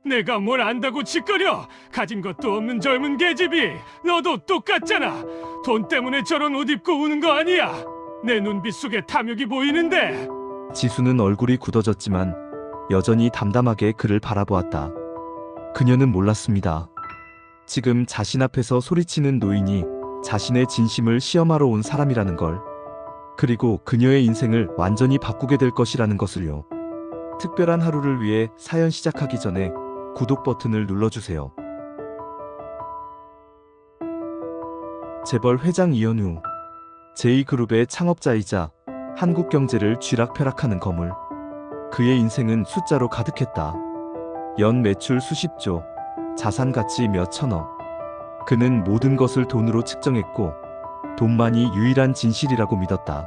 내가 뭘 안다고 짓거려. 가진 것도 없는 젊은 계집이. 너도 똑같잖아. 돈 때문에 저런 옷 입고 우는 거 아니야. 내 눈빛 속에 탐욕이 보이는데. 지수는 얼굴이 굳어졌지만 여전히 담담하게 그를 바라보았다. 그녀는 몰랐습니다. 지금 자신 앞에서 소리치는 노인이 자신의 진심을 시험하러 온 사람이라는 걸. 그리고 그녀의 인생을 완전히 바꾸게 될 것이라는 것을요. 특별한 하루를 위해 사연 시작하기 전에 구독 버튼을 눌러주세요. 재벌 회장 이현우, 제2그룹의 창업자이자 한국 경제를 쥐락펴락하는 거물. 그의 인생은 숫자로 가득했다. 연 매출 수십조, 자산 가치 몇 천억. 그는 모든 것을 돈으로 측정했고 돈만이 유일한 진실이라고 믿었다.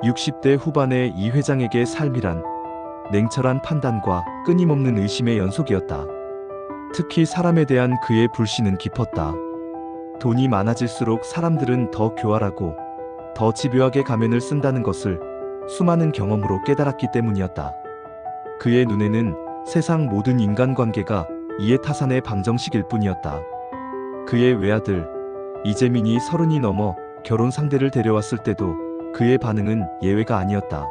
60대 후반의 이 회장에게 삶이란 냉철한 판단과 끊임없는 의심의 연속이었다. 특히 사람에 대한 그의 불신은 깊었다. 돈이 많아질수록 사람들은 더 교활하고 더 집요하게 가면을 쓴다는 것을 수많은 경험으로 깨달았기 때문이었다. 그의 눈에는 세상 모든 인간관계가 이해타산의 방정식일 뿐이었다. 그의 외아들 이재민이 30이 넘어 결혼 상대를 데려왔을 때도 그의 반응은 예외가 아니었다.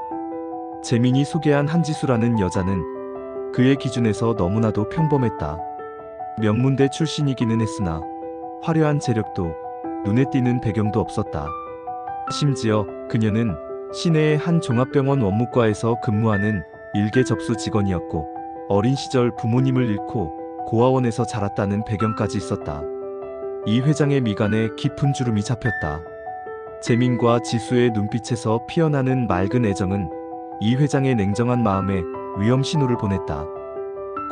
재민이 소개한 한지수라는 여자는 그의 기준에서 너무나도 평범했다. 명문대 출신이기는 했으나 화려한 재력도 눈에 띄는 배경도 없었다. 심지어 그녀는 시내의 한 종합병원 원무과에서 근무하는 일개 접수 직원이었고 어린 시절 부모님을 잃고 고아원에서 자랐다는 배경까지 있었다. 이 회장의 미간에 깊은 주름이 잡혔다. 재민과 지수의 눈빛에서 피어나는 맑은 애정은 이 회장의 냉정한 마음에 위험 신호를 보냈다.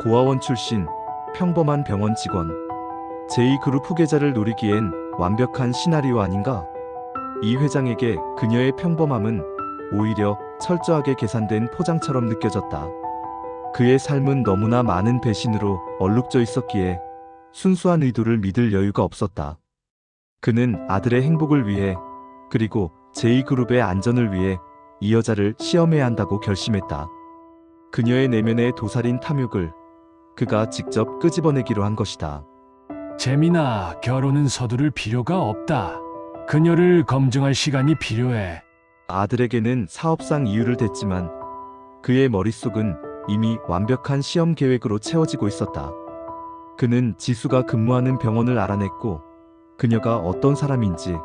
고아원 출신, 평범한 병원 직원. 제2그룹 후계자를 노리기엔 완벽한 시나리오 아닌가? 이 회장에게 그녀의 평범함은 오히려 철저하게 계산된 포장처럼 느껴졌다. 그의 삶은 너무나 많은 배신으로 얼룩져 있었기에 순수한 의도를 믿을 여유가 없었다. 그는 아들의 행복을 위해 그리고 제2그룹의 안전을 위해 이 여자를 시험해야 한다고 결심했다. 그녀의 내면의 도살인 탐욕을 그가 직접 끄집어내기로 한 것이다. 재민아, 결혼은 서두를 필요가 없다. 그녀를 검증할 시간이 필요해. 아들에게는 사업상 이유를 댔지만 그의 머릿속은 이미 완벽한 시험 계획으로 채워지고 있었다. 그는 지수가 근무하는 병원을 알아냈고 그녀가 어떤 사람인지,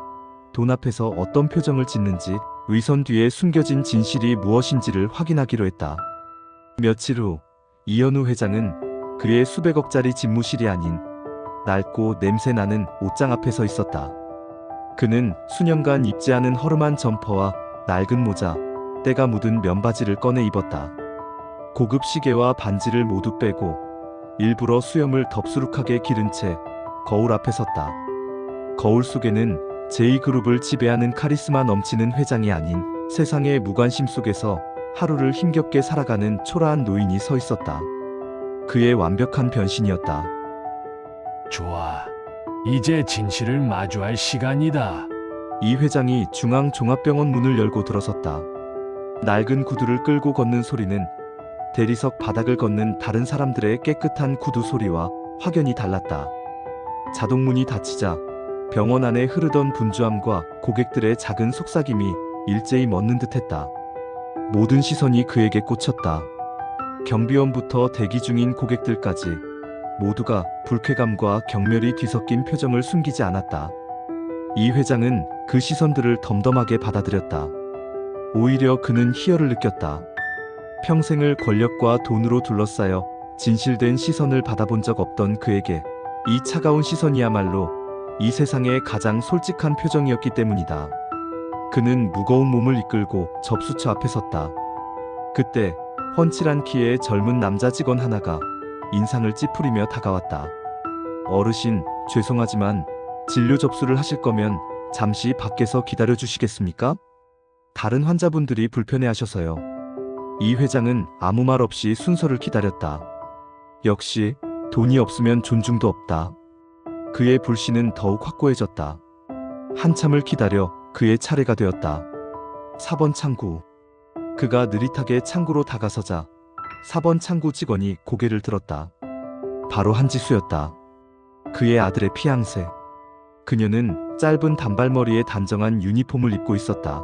돈 앞에서 어떤 표정을 짓는지, 위선 뒤에 숨겨진 진실이 무엇인지를 확인하기로 했다. 며칠 후 이현우 회장은 그의 수백억짜리 집무실이 아닌 낡고 냄새나는 옷장 앞에 서 있었다. 그는 수년간 입지 않은 허름한 점퍼와 낡은 모자, 때가 묻은 면바지를 꺼내 입었다. 고급 시계와 반지를 모두 빼고 일부러 수염을 덥수룩하게 기른 채 거울 앞에 섰다. 거울 속에는 제2그룹을 지배하는 카리스마 넘치는 회장이 아닌 세상의 무관심 속에서 하루를 힘겹게 살아가는 초라한 노인이 서 있었다. 그의 완벽한 변신이었다. 좋아. 이제 진실을 마주할 시간이다. 이 회장이 중앙종합병원 문을 열고 들어섰다. 낡은 구두를 끌고 걷는 소리는 대리석 바닥을 걷는 다른 사람들의 깨끗한 구두 소리와 확연히 달랐다. 자동문이 닫히자 병원 안에 흐르던 분주함과 고객들의 작은 속삭임이 일제히 멎는 듯했다. 모든 시선이 그에게 꽂혔다. 경비원부터 대기 중인 고객들까지 모두가 불쾌감과 경멸이 뒤섞인 표정을 숨기지 않았다. 이 회장은 그 시선들을 덤덤하게 받아들였다. 오히려 그는 희열을 느꼈다. 평생을 권력과 돈으로 둘러싸여 진실된 시선을 받아본 적 없던 그에게 이 차가운 시선이야말로 이 세상의 가장 솔직한 표정이었기 때문이다. 그는 무거운 몸을 이끌고 접수처 앞에 섰다. 그때 훤칠한 키의 젊은 남자 직원 하나가 인상을 찌푸리며 다가왔다. 어르신, 죄송하지만 진료 접수를 하실 거면 잠시 밖에서 기다려 주시겠습니까? 다른 환자분들이 불편해하셔서요. 이 회장은 아무 말 없이 순서를 기다렸다. 역시 돈이 없으면 존중도 없다. 그의 불신은 더욱 확고해졌다. 한참을 기다려 그의 차례가 되었다. 4번 창구. 그가 느릿하게 창구로 다가서자 4번 창구 직원이 고개를 들었다. 바로 한지수였다. 그의 아들의 피앙새. 그녀는 짧은 단발머리에 단정한 유니폼을 입고 있었다.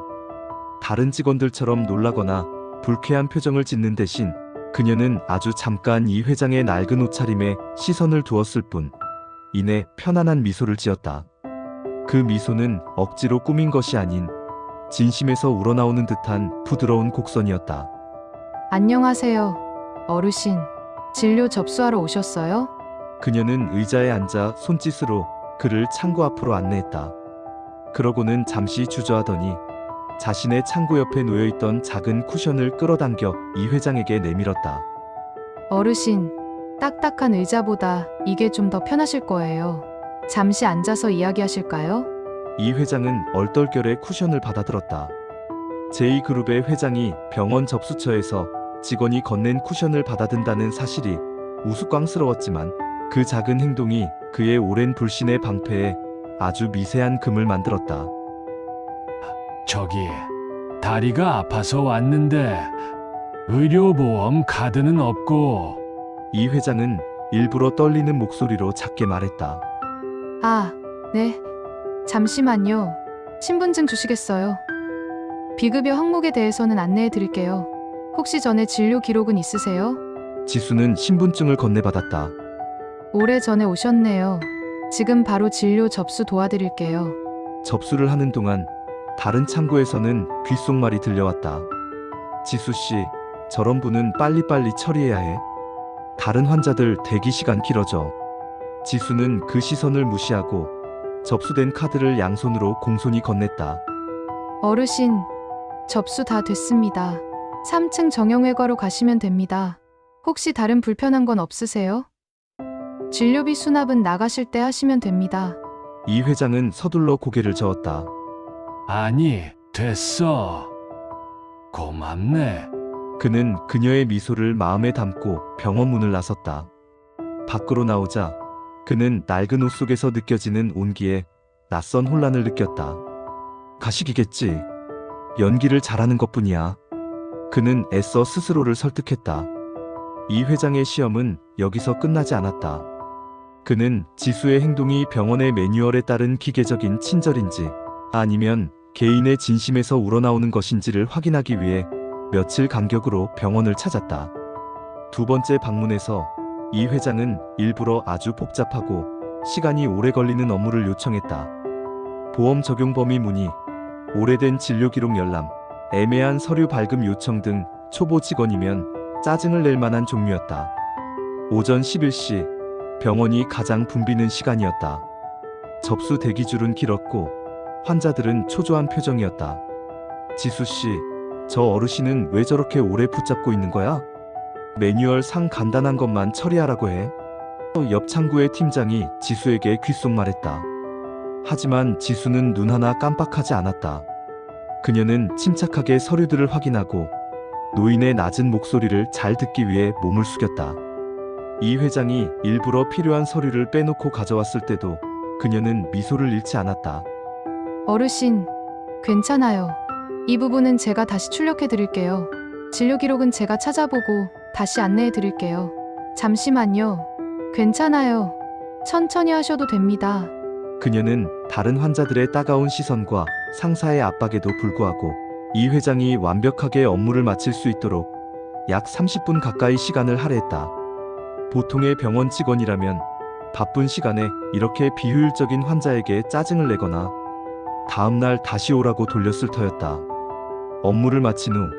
다른 직원들처럼 놀라거나 불쾌한 표정을 짓는 대신 그녀는 아주 잠깐 이 회장의 낡은 옷차림에 시선을 두었을 뿐 이내 편안한 미소를 지었다. 그 미소는 억지로 꾸민 것이 아닌 진심에서 우러나오는 듯한 부드러운 곡선이었다. 안녕하세요, 어르신. 진료 접수하러 오셨어요? 그녀는 의자에 앉아 손짓으로 그를 창구 앞으로 안내했다. 그러고는 잠시 주저하더니 자신의 창구 옆에 놓여있던 작은 쿠션을 끌어당겨 이 회장에게 내밀었다. 어르신, 딱딱한 의자보다 이게 좀 더 편하실 거예요. 잠시 앉아서 이야기하실까요? 이 회장은 얼떨결에 쿠션을 받아들었다. 제2그룹의 회장이 병원 접수처에서 직원이 건넨 쿠션을 받아든다는 사실이 우스꽝스러웠지만 그 작은 행동이 그의 오랜 불신의 방패에 아주 미세한 금을 만들었다. 저기, 다리가 아파서 왔는데 의료보험 카드는 없고. 이 회장은 일부러 떨리는 목소리로 작게 말했다. 아, 네. 잠시만요. 신분증 주시겠어요? 비급여 항목에 대해서는 안내해 드릴게요. 혹시 전에 진료 기록은 있으세요? 지수는 신분증을 건네받았다. 오래전에 오셨네요. 지금 바로 진료 접수 도와드릴게요. 접수를 하는 동안 다른 창구에서는 귓속말이 들려왔다. 지수씨, 저런 분은 빨리빨리 처리해야 해. 다른 환자들 대기 시간 길어져. 지수는 그 시선을 무시하고 접수된 카드를 양손으로 공손히 건넸다. 어르신, 접수 다 됐습니다. 3층 정형외과로 가시면 됩니다. 혹시 다른 불편한 건 없으세요? 진료비 수납은 나가실 때 하시면 됩니다. 이 회장은 서둘러 고개를 저었다. 아니, 됐어. 고맙네. 그는 그녀의 미소를 마음에 담고 병원 문을 나섰다. 밖으로 나오자 그는 낡은 옷 속에서 느껴지는 온기에 낯선 혼란을 느꼈다. 가식이겠지. 연기를 잘하는 것뿐이야. 그는 애써 스스로를 설득했다. 이 회장의 시험은 여기서 끝나지 않았다. 그는 지수의 행동이 병원의 매뉴얼에 따른 기계적인 친절인지 아니면 개인의 진심에서 우러나오는 것인지를 확인하기 위해 며칠 간격으로 병원을 찾았다. 두 번째 방문에서 이 회장은 일부러 아주 복잡하고 시간이 오래 걸리는 업무를 요청했다. 보험 적용 범위 문의, 오래된 진료 기록 열람, 애매한 서류 발급 요청 등 초보 직원이면 짜증을 낼 만한 종류였다. 오전 11시, 병원이 가장 붐비는 시간이었다. 접수 대기줄은 길었고 환자들은 초조한 표정이었다. 지수씨, 저 어르신은 왜 저렇게 오래 붙잡고 있는 거야? 매뉴얼 상 간단한 것만 처리하라고 해. 옆 창구의 팀장이 지수에게 귓속말했다. 하지만 지수는 눈 하나 깜빡하지 않았다. 그녀는 침착하게 서류들을 확인하고 노인의 낮은 목소리를 잘 듣기 위해 몸을 숙였다. 이 회장이 일부러 필요한 서류를 빼놓고 가져왔을 때도 그녀는 미소를 잃지 않았다. 어르신, 괜찮아요. 이 부분은 제가 다시 출력해 드릴게요. 진료 기록은 제가 찾아보고 다시 안내해 드릴게요. 잠시만요. 괜찮아요. 천천히 하셔도 됩니다. 그녀는 다른 환자들의 따가운 시선과 상사의 압박에도 불구하고 이 회장이 완벽하게 업무를 마칠 수 있도록 약 30분 가까이 시간을 할애했다. 보통의 병원 직원이라면 바쁜 시간에 이렇게 비효율적인 환자에게 짜증을 내거나 다음날 다시 오라고 돌렸을 터였다. 업무를 마친 후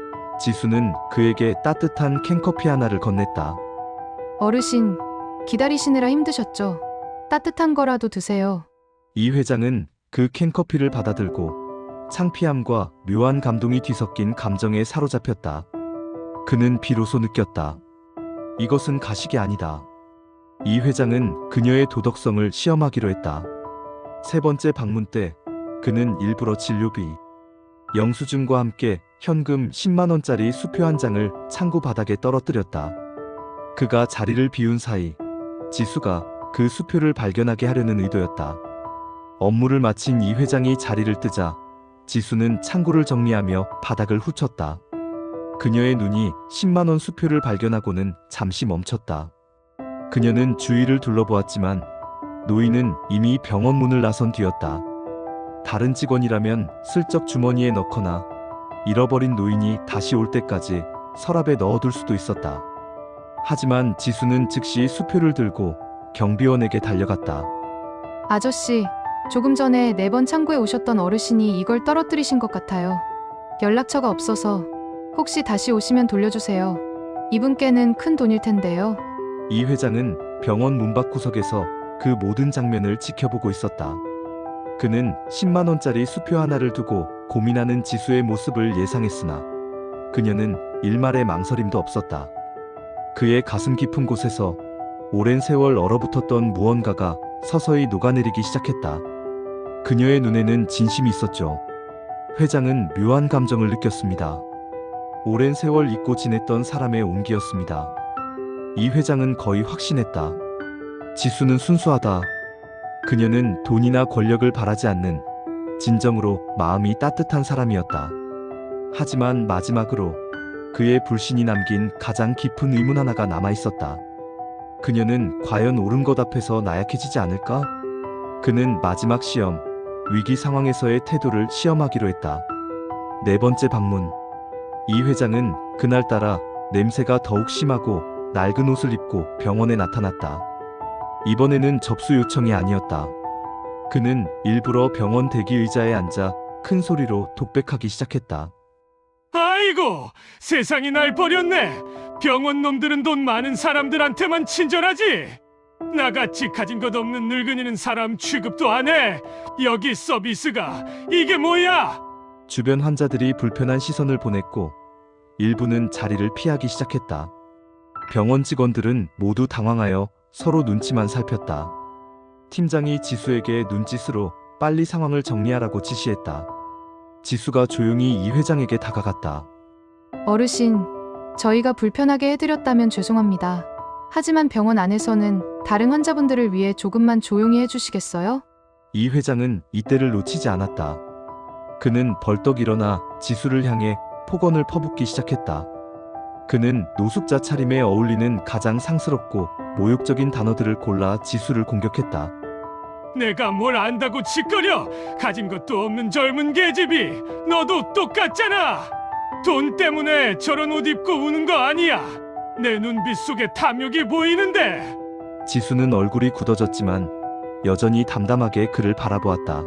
지수는 그에게 따뜻한 캔커피 하나를 건넸다. 어르신, 기다리시느라 힘드셨죠? 따뜻한 거라도 드세요. 이 회장은 그 캔커피를 받아들고 창피함과 묘한 감동이 뒤섞인 감정에 사로잡혔다. 그는 비로소 느꼈다. 이것은 가식이 아니다. 이 회장은 그녀의 도덕성을 시험하기로 했다. 세 번째 방문 때 그는 일부러 진료비, 영수증과 함께 현금 10만 원짜리 수표 한 장을 창구 바닥에 떨어뜨렸다. 그가 자리를 비운 사이 지수가 그 수표를 발견하게 하려는 의도였다. 업무를 마친 이 회장이 자리를 뜨자 지수는 창구를 정리하며 바닥을 후쳤다. 그녀의 눈이 10만 원 수표를 발견하고는 잠시 멈췄다. 그녀는 주위를 둘러보았지만 노인은 이미 병원 문을 나선 뒤였다. 다른 직원이라면 슬쩍 주머니에 넣거나 잃어버린 노인이 다시 올 때까지 서랍에 넣어둘 수도 있었다. 하지만 지수는 즉시 수표를 들고 경비원에게 달려갔다. 아저씨, 조금 전에 4번 창구에 오셨던 어르신이 이걸 떨어뜨리신 것 같아요. 연락처가 없어서 혹시 다시 오시면 돌려주세요. 이분께는 큰 돈일 텐데요. 이 회장은 병원 문밖 구석에서 그 모든 장면을 지켜보고 있었다. 그는 10만 원짜리 수표 하나를 두고 고민하는 지수의 모습을 예상했으나 그녀는 일말의 망설임도 없었다. 그의 가슴 깊은 곳에서 오랜 세월 얼어붙었던 무언가가 서서히 녹아내리기 시작했다. 그녀의 눈에는 진심이 있었죠. 회장은 묘한 감정을 느꼈습니다. 오랜 세월 잊고 지냈던 사람의 온기였습니다. 이 회장은 거의 확신했다. 지수는 순수하다. 그녀는 돈이나 권력을 바라지 않는 진정으로 마음이 따뜻한 사람이었다. 하지만 마지막으로 그의 불신이 남긴 가장 깊은 의문 하나가 남아 있었다. 그녀는 과연 옳은 것 앞에서 나약해지지 않을까? 그는 마지막 시험, 위기 상황에서의 태도를 시험하기로 했다. 4번째 방문. 이 회장은 그날따라 냄새가 더욱 심하고 낡은 옷을 입고 병원에 나타났다. 이번에는 접수 요청이 아니었다. 그는 일부러 병원 대기 의자에 앉아 큰 소리로 독백하기 시작했다. 아이고, 세상이 날 버렸네. 병원 놈들은 돈 많은 사람들한테만 친절하지. 나같이 가진 것 없는 늙은이는 사람 취급도 안 해. 여기 서비스가 이게 뭐야? 주변 환자들이 불편한 시선을 보냈고 일부는 자리를 피하기 시작했다. 병원 직원들은 모두 당황하여 서로 눈치만 살폈다. 팀장이 지수에게 눈짓으로 빨리 상황을 정리하라고 지시했다. 지수가 조용히 이 회장에게 다가갔다. 어르신, 저희가 불편하게 해드렸다면 죄송합니다. 하지만 병원 안에서는 다른 환자분들을 위해 조금만 조용히 해주시겠어요? 이 회장은 이때를 놓치지 않았다. 그는 벌떡 일어나 지수를 향해 폭언을 퍼붓기 시작했다. 그는 노숙자 차림에 어울리는 가장 상스럽고 모욕적인 단어들을 골라 지수를 공격했다. 내가 뭘 안다고 짓거려. 가진 것도 없는 젊은 계집이. 너도 똑같잖아. 돈 때문에 저런 옷 입고 우는 거 아니야. 내 눈빛 속에 탐욕이 보이는데. 지수는 얼굴이 굳어졌지만 여전히 담담하게 그를 바라보았다.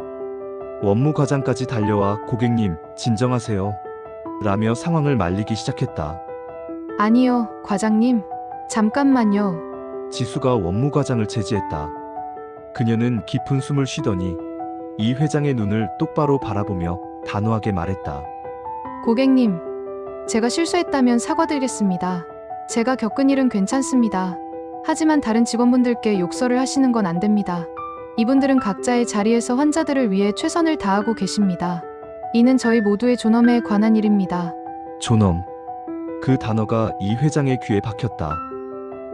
원무과장까지 달려와 고객님, 진정하세요. 라며 상황을 말리기 시작했다. 아니요, 과장님. 잠깐만요. 지수가 원무과장을 제지했다. 그녀는 깊은 숨을 쉬더니 이 회장의 눈을 똑바로 바라보며 단호하게 말했다. 고객님, 제가 실수했다면 사과드리겠습니다. 제가 겪은 일은 괜찮습니다. 하지만 다른 직원분들께 욕설을 하시는 건 안 됩니다. 이분들은 각자의 자리에서 환자들을 위해 최선을 다하고 계십니다. 이는 저희 모두의 존엄에 관한 일입니다. 존엄. 그 단어가 이 회장의 귀에 박혔다.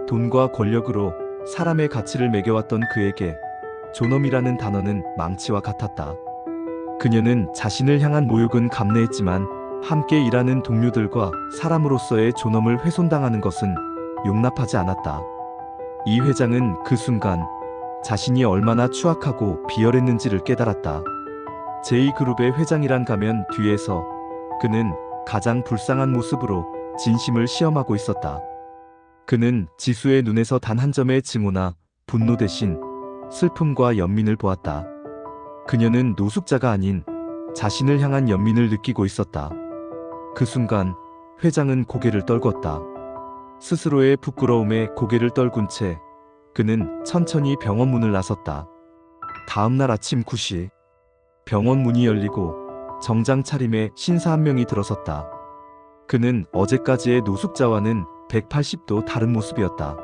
돈과 권력으로 사람의 가치를 매겨왔던 그에게 존엄이라는 단어는 망치와 같았다. 그녀는 자신을 향한 모욕은 감내했지만 함께 일하는 동료들과 사람으로서의 존엄을 훼손당하는 것은 용납하지 않았다. 이 회장은 그 순간 자신이 얼마나 추악하고 비열했는지를 깨달았다. 제2그룹의 회장이란 가면 뒤에서 그는 가장 불쌍한 모습으로 진심을 시험하고 있었다. 그는 지수의 눈에서 단 한 점의 증오나 분노 대신 슬픔과 연민을 보았다. 그녀는 노숙자가 아닌 자신을 향한 연민을 느끼고 있었다. 그 순간 회장은 고개를 떨궜다. 스스로의 부끄러움에 고개를 떨군 채 그는 천천히 병원 문을 나섰다. 다음 날 아침 9시 병원 문이 열리고 정장 차림의 신사 한 명이 들어섰다. 그는 어제까지의 노숙자와는 180도 다른 모습이었다.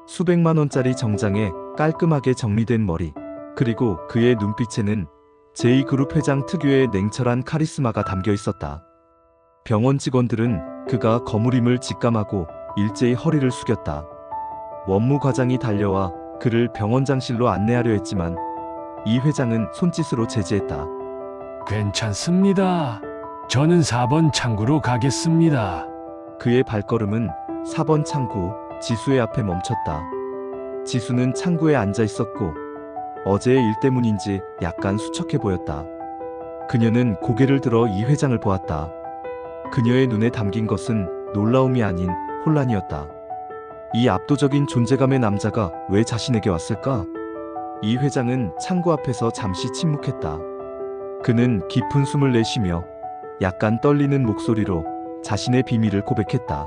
수백만 원짜리 정장에 깔끔하게 정리된 머리, 그리고 그의 눈빛에는 제2그룹 회장 특유의 냉철한 카리스마가 담겨 있었다. 병원 직원들은 그가 거물임을 직감하고 일제히 허리를 숙였다. 원무과장이 달려와 그를 병원장실로 안내하려 했지만 이 회장은 손짓으로 제지했다. 괜찮습니다. 저는 4번 창구로 가겠습니다. 그의 발걸음은 4번 창구 지수의 앞에 멈췄다. 지수는 창구에 앉아 있었고 어제의 일 때문인지 약간 수척해 보였다. 그녀는 고개를 들어 이 회장을 보았다. 그녀의 눈에 담긴 것은 놀라움이 아닌 혼란이었다. 이 압도적인 존재감의 남자가 왜 자신에게 왔을까? 이 회장은 창구 앞에서 잠시 침묵했다. 그는 깊은 숨을 내쉬며 약간 떨리는 목소리로 자신의 비밀을 고백했다.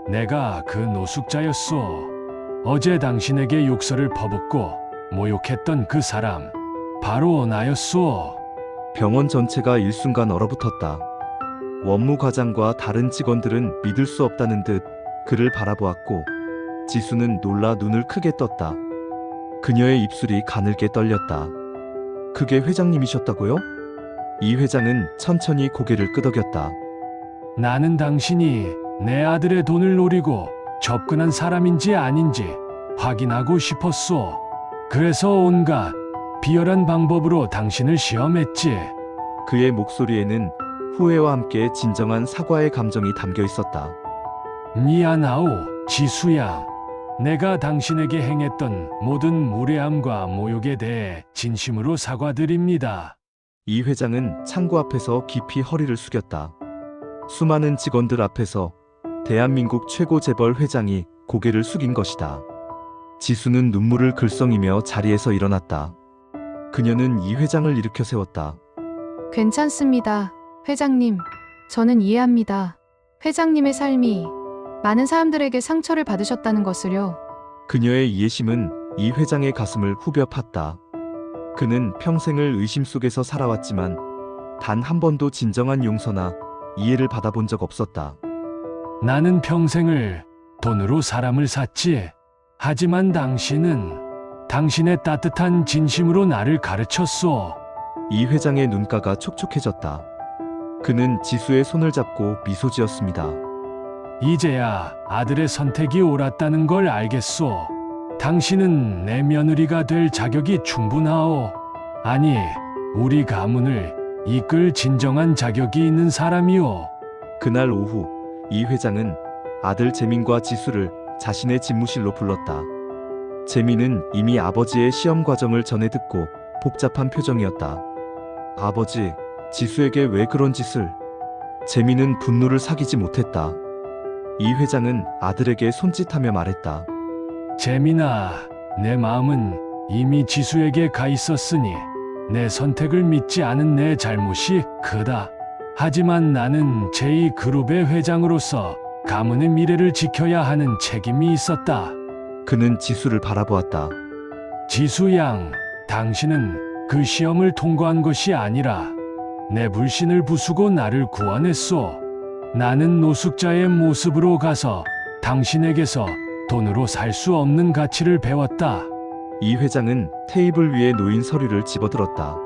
내가 그 노숙자였소. 어제 당신에게 욕설을 퍼붓고 모욕했던 그 사람, 바로 나였소. 병원 전체가 일순간 얼어붙었다. 원무과장과 다른 직원들은 믿을 수 없다는 듯 그를 바라보았고 지수는 놀라 눈을 크게 떴다. 그녀의 입술이 가늘게 떨렸다. 그게 회장님이셨다고요? 이 회장은 천천히 고개를 끄덕였다. 나는 당신이 내 아들의 돈을 노리고 접근한 사람인지 아닌지 확인하고 싶었소. 그래서 온갖 비열한 방법으로 당신을 시험했지. 그의 목소리에는 후회와 함께 진정한 사과의 감정이 담겨 있었다. 미안하오, 지수양. 내가 당신에게 행했던 모든 무례함과 모욕에 대해 진심으로 사과드립니다. 이 회장은 창구 앞에서 깊이 허리를 숙였다. 수많은 직원들 앞에서 대한민국 최고 재벌 회장이 고개를 숙인 것이다. 지수는 눈물을 글썽이며 자리에서 일어났다. 그녀는 이 회장을 일으켜 세웠다. 괜찮습니다. 회장님, 저는 이해합니다. 회장님의 삶이 많은 사람들에게 상처를 받으셨다는 것을요. 그녀의 이해심은 이 회장의 가슴을 후벼 팠다. 그는 평생을 의심 속에서 살아왔지만 단 한 번도 진정한 용서나 이해를 받아본 적 없었다. 나는 평생을 돈으로 사람을 샀지. 하지만 당신은 당신의 따뜻한 진심으로 나를 가르쳤소. 이 회장의 눈가가 촉촉해졌다. 그는 지수의 손을 잡고 미소 지었습니다. 이제야 아들의 선택이 옳았다는 걸 알겠소. 당신은 내 며느리가 될 자격이 충분하오. 아니, 우리 가문을 이끌 진정한 자격이 있는 사람이오. 그날 오후 이 회장은 아들 재민과 지수를 자신의 집무실로 불렀다. 재민은 이미 아버지의 시험 과정을 전해 듣고 복잡한 표정이었다. 아버지, 지수에게 왜 그런 짓을? 재민은 분노를 사기지 못했다. 이 회장은 아들에게 손짓하며 말했다. 재민아, 내 마음은 이미 지수에게 가 있었으니 내 선택을 믿지 않은 내 잘못이 크다. 하지만 나는 제2그룹의 회장으로서 가문의 미래를 지켜야 하는 책임이 있었다. 그는 지수를 바라보았다. 지수 양, 당신은 그 시험을 통과한 것이 아니라 내 불신을 부수고 나를 구원했소. 나는 노숙자의 모습으로 가서 당신에게서 돈으로 살 수 없는 가치를 배웠다. 이 회장은 테이블 위에 놓인 서류를 집어들었다.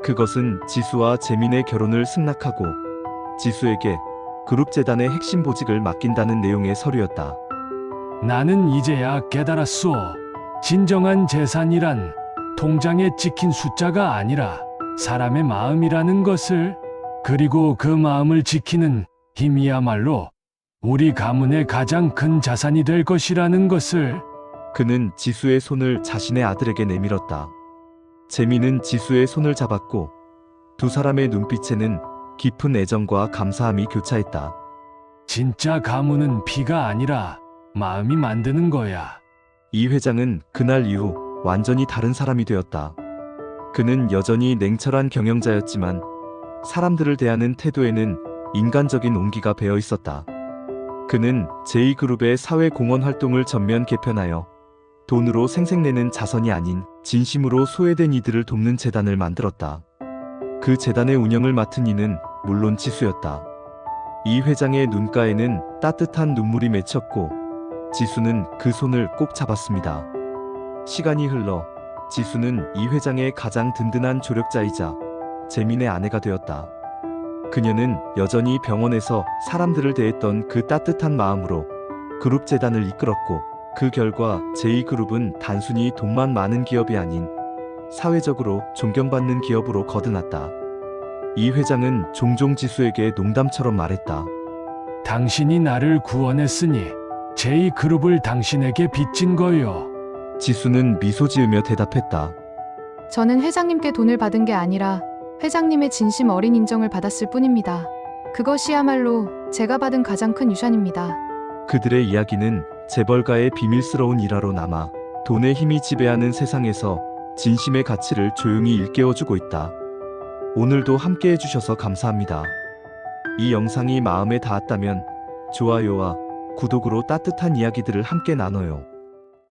그것은 지수와 재민의 결혼을 승낙하고 지수에게 그룹재단의 핵심 보직을 맡긴다는 내용의 서류였다. 나는 이제야 깨달았소. 진정한 재산이란 통장에 찍힌 숫자가 아니라 사람의 마음이라는 것을, 그리고 그 마음을 지키는 힘이야말로 우리 가문의 가장 큰 자산이 될 것이라는 것을. 그는 지수의 손을 자신의 아들에게 내밀었다. 재민은 지수의 손을 잡았고 두 사람의 눈빛에는 깊은 애정과 감사함이 교차했다. 진짜 가문은 피가 아니라 마음이 만드는 거야. 이 회장은 그날 이후 완전히 다른 사람이 되었다. 그는 여전히 냉철한 경영자였지만 사람들을 대하는 태도에는 인간적인 온기가 배어 있었다. 그는 제2그룹의 사회공헌 활동을 전면 개편하여 돈으로 생색내는 자선이 아닌 진심으로 소외된 이들을 돕는 재단을 만들었다. 그 재단의 운영을 맡은 이는 물론 지수였다. 이 회장의 눈가에는 따뜻한 눈물이 맺혔고 지수는 그 손을 꼭 잡았습니다. 시간이 흘러 지수는 이 회장의 가장 든든한 조력자이자 재민의 아내가 되었다. 그녀는 여전히 병원에서 사람들을 대했던 그 따뜻한 마음으로 그룹재단을 이끌었고 그 결과 제2그룹은 단순히 돈만 많은 기업이 아닌 사회적으로 존경받는 기업으로 거듭났다. 이 회장은 종종 지수에게 농담처럼 말했다. 당신이 나를 구원했으니 제2그룹을 당신에게 빚진 거요. 지수는 미소 지으며 대답했다. 저는 회장님께 돈을 받은 게 아니라 회장님의 진심 어린 인정을 받았을 뿐입니다. 그것이야말로 제가 받은 가장 큰 유산입니다. 그들의 이야기는 재벌가의 비밀스러운 일화로 남아 돈의 힘이 지배하는 세상에서 진심의 가치를 조용히 일깨워주고 있다. 오늘도 함께 해주셔서 감사합니다. 이 영상이 마음에 닿았다면 좋아요와 구독으로 따뜻한 이야기들을 함께 나눠요.